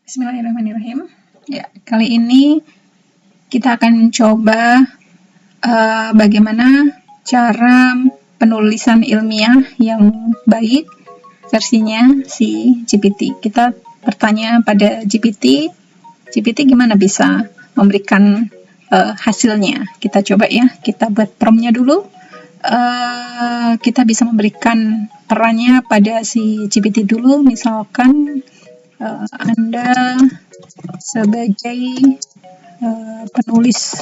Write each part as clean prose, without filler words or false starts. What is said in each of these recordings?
Bismillahirrahmanirrahim. Ya, kali ini kita akan coba bagaimana cara penulisan ilmiah yang baik versinya si GPT. Kita bertanya pada GPT gimana bisa memberikan hasilnya. Kita coba ya, kita buat promptnya dulu. Kita bisa memberikan perannya pada si GPT dulu, misalkan Anda sebagai penulis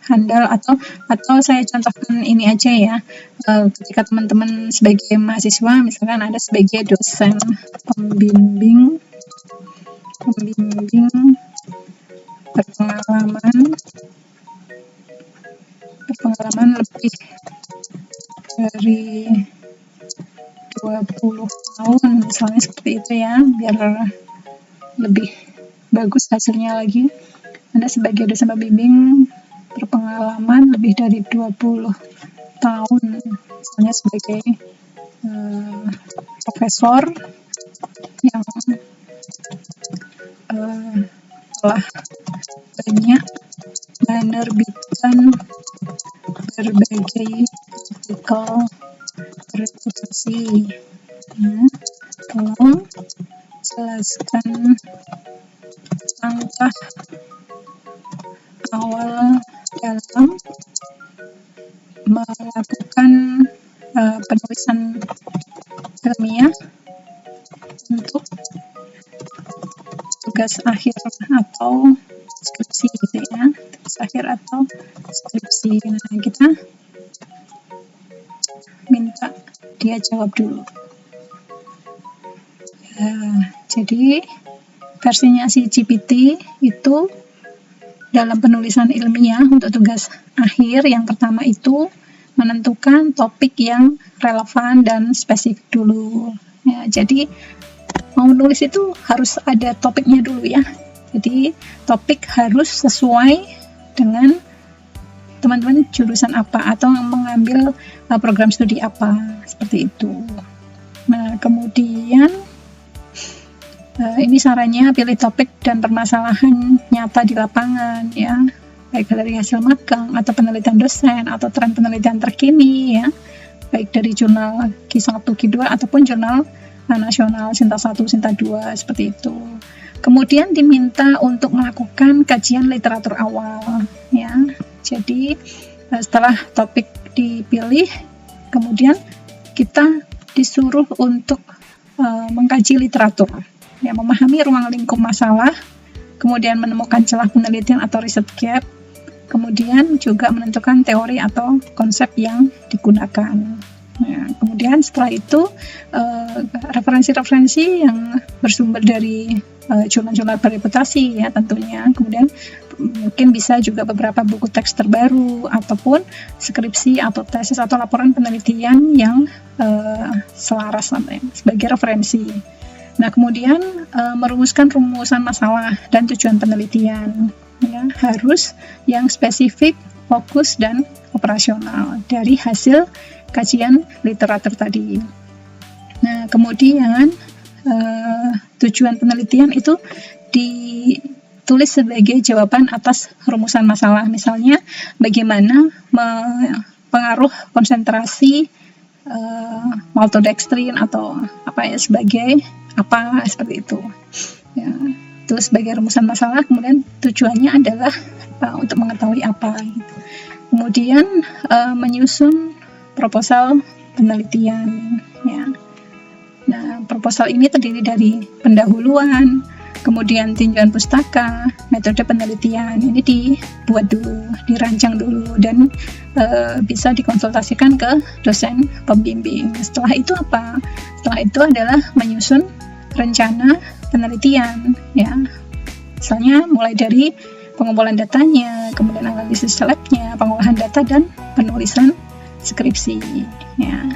handal, atau saya contohkan ini aja ya, ketika teman-teman sebagai mahasiswa, misalkan Anda sebagai dosen pembimbing berpengalaman lebih dari 20 tahun, misalnya seperti itu ya, biar lebih bagus hasilnya lagi. Anda sebagai dosen pembimbing berpengalaman lebih dari 20 tahun, misalnya sebagai profesor yang telah banyak menerbitkan berbagai artikel reputasi. Tolong jelaskan langkah awal dalam melakukan penulisan ilmiah untuk tugas akhir atau skripsi gitu ya, tugas akhir atau skripsi. Nah, kita minta dia jawab dulu. Jadi versinya si GPT itu dalam penulisan ilmiah untuk tugas akhir, yang pertama itu menentukan topik yang relevan dan spesifik dulu ya. Jadi mau nulis itu harus ada topiknya dulu ya. Jadi topik harus sesuai dengan teman-teman jurusan apa atau mengambil program studi apa, seperti itu. Nah, kemudian ini sarannya pilih topik dan permasalahan nyata di lapangan ya, baik dari hasil magang atau penelitian dosen atau tren penelitian terkini ya, baik dari jurnal Q1, Q2 ataupun jurnal nasional Sinta 1, Sinta 2, seperti itu. Kemudian diminta untuk melakukan kajian literatur awal ya. Jadi setelah topik dipilih, kemudian kita disuruh untuk mengkaji literatur ya, memahami ruang lingkup masalah, kemudian menemukan celah penelitian atau riset gap, kemudian juga menentukan teori atau konsep yang digunakan. Ya, kemudian setelah itu referensi-referensi yang bersumber dari jurnal-jurnal berreputasi ya tentunya. Kemudian mungkin bisa juga beberapa buku teks terbaru ataupun skripsi atau tesis atau laporan penelitian yang selaras sebagai referensi. Nah, kemudian merumuskan rumusan masalah dan tujuan penelitian ya, harus yang spesifik, fokus, dan operasional dari hasil kajian literatur tadi. Nah, kemudian tujuan penelitian itu ditulis sebagai jawaban atas rumusan masalah. Misalnya, bagaimana pengaruh konsentrasi maltodextrin atau apa ya, sebagai apa, seperti itu ya. Terus sebagai rumusan masalah, kemudian tujuannya adalah untuk mengetahui apa gitu. Kemudian menyusun proposal penelitian ya. Nah, proposal ini terdiri dari pendahuluan, kemudian tinjauan pustaka, metode penelitian. Ini dibuat dulu, dirancang dulu, dan bisa dikonsultasikan ke dosen pembimbing. Setelah itu apa? Setelah itu adalah menyusun rencana penelitian ya. Misalnya mulai dari pengumpulan datanya, kemudian analisis labnya, pengolahan data, dan penulisan skripsi ya.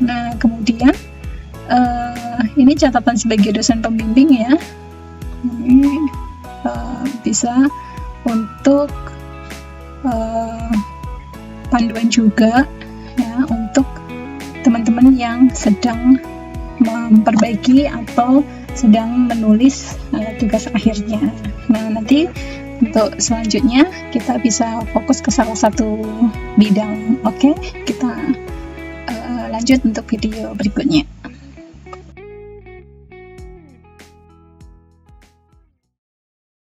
Nah, kemudian ini catatan sebagai dosen pembimbing ya. Ini bisa untuk panduan juga ya untuk teman-teman yang sedang memperbaiki atau sedang menulis tugas akhirnya. Nah, nanti untuk selanjutnya kita bisa fokus ke salah satu bidang. Oke, kita lanjut untuk video berikutnya.